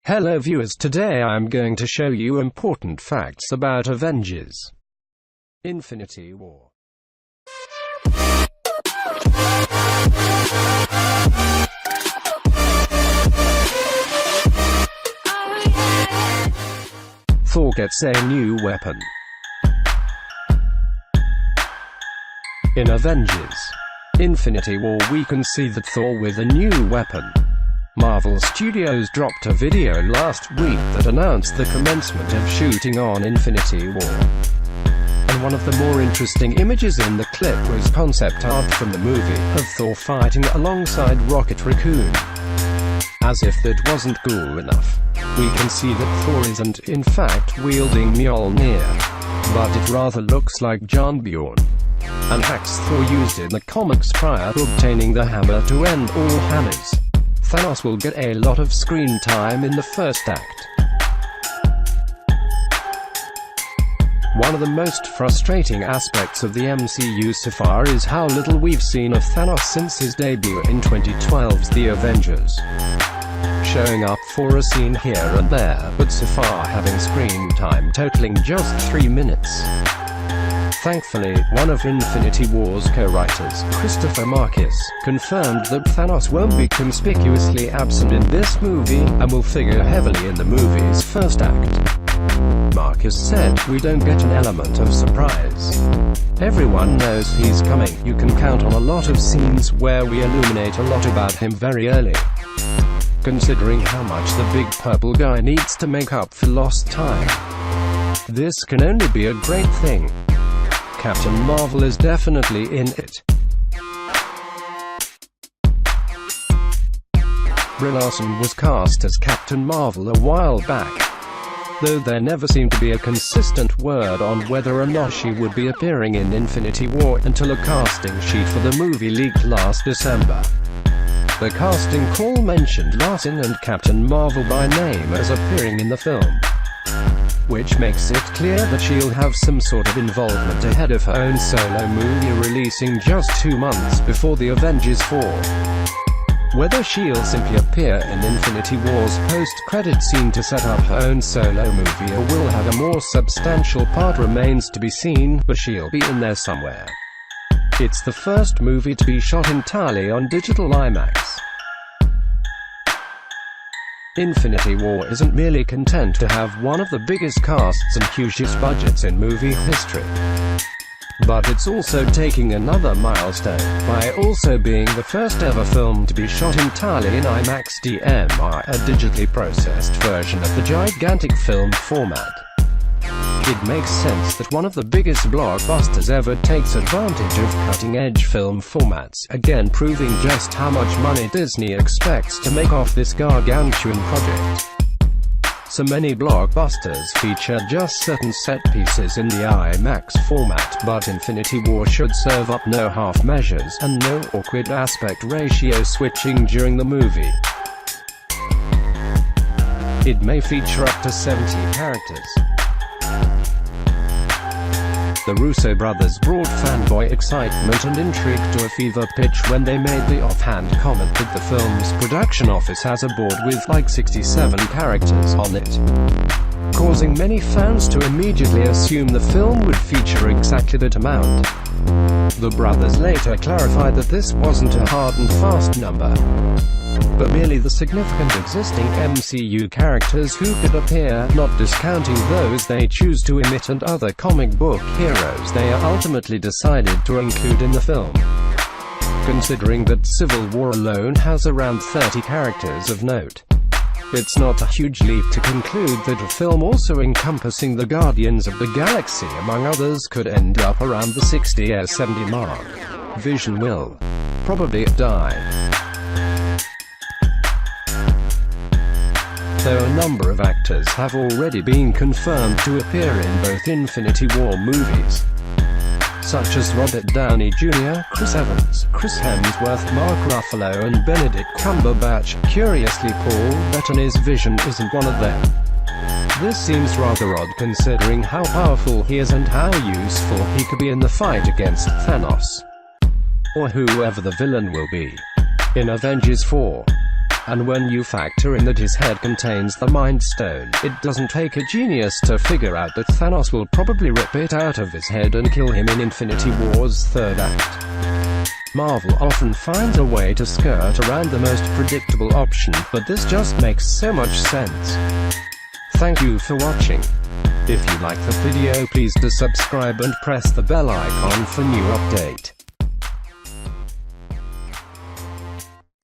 Hello viewers, today I am going to show you important facts about Avengers Infinity War. Thor gets a new weapon. In Avengers Infinity War we can see that Thor with a new weapon. Marvel Studios dropped a video last week that announced the commencement of shooting on Infinity War. And one of the more interesting images in the clip was concept art from the movie of Thor fighting alongside Rocket Raccoon. As if that wasn't cool enough, we can see that Thor isn't in fact wielding Mjolnir, but it rather looks like John Bjorn, an axe Thor used in the comics prior to obtaining the hammer to end all hammers. Thanos will get a lot of screen time in the first act. One of the most frustrating aspects of the MCU so far is how little we've seen of Thanos since his debut in 2012's The Avengers. Showing up for a scene here and there, but so far having screen time totaling just 3 minutes. Thankfully, one of Infinity War's co-writers, Christopher Marcus, confirmed that Thanos won't be conspicuously absent in this movie, and will figure heavily in the movie's first act. Marcus said, "We don't get an element of surprise. Everyone knows he's coming. You can count on a lot of scenes where we illuminate a lot about him very early. Considering how much the big purple guy needs to make up for lost time. This can only be a great thing. Captain Marvel is definitely in it." Brie Larson was cast as Captain Marvel a while back, though there never seemed to be a consistent word on whether or not she would be appearing in Infinity War until a casting sheet for the movie leaked last December. The casting call mentioned Larson and Captain Marvel by name as appearing in the film, which makes it clear that she'll have some sort of involvement ahead of her own solo movie releasing just 2 months before the Avengers 4. Whether she'll simply appear in Infinity War's post-credit scene to set up her own solo movie or will have a more substantial part remains to be seen, but she'll be in there somewhere. It's the first movie to be shot entirely on digital IMAX. Infinity War isn't merely content to have one of the biggest casts and hugest budgets in movie history, but it's also taking another milestone by also being the first ever film to be shot entirely in IMAX DMI, a digitally processed version of the gigantic film format. It makes sense that one of the biggest blockbusters ever takes advantage of cutting-edge film formats, again proving just how much money Disney expects to make off this gargantuan project. So many blockbusters feature just certain set pieces in the IMAX format, but Infinity War should serve up no half measures, and no awkward aspect ratio switching during the movie. It may feature up to 70 characters. The Russo brothers brought fanboy excitement and intrigue to a fever pitch when they made the offhand comment that the film's production office has a board with like 67 characters on it, causing many fans to immediately assume the film would feature exactly that amount. The brothers later clarified that this wasn't a hard and fast number, but merely the significant existing MCU characters who could appear, not discounting those they choose to omit and other comic book heroes they are ultimately decided to include in the film. Considering that Civil War alone has around 30 characters of note, it's not a huge leap to conclude that a film also encompassing the Guardians of the Galaxy among others could end up around the 60 or 70 mark. Vision will probably die, though a number of actors have already been confirmed to appear in both Infinity War movies, such as Robert Downey Jr., Chris Evans, Chris Hemsworth, Mark Ruffalo and Benedict Cumberbatch. Curiously, Paul Bettany's Vision isn't one of them. This seems rather odd considering how powerful he is and how useful he could be in the fight against Thanos, or whoever the villain will be, in Avengers 4. And when you factor in that his head contains the Mind Stone, it doesn't take a genius to figure out that Thanos will probably rip it out of his head and kill him in Infinity War's third act. Marvel often finds a way to skirt around the most predictable option, but this just makes so much sense. Thank you for watching. If you like the video, please do subscribe and press the bell icon for new update.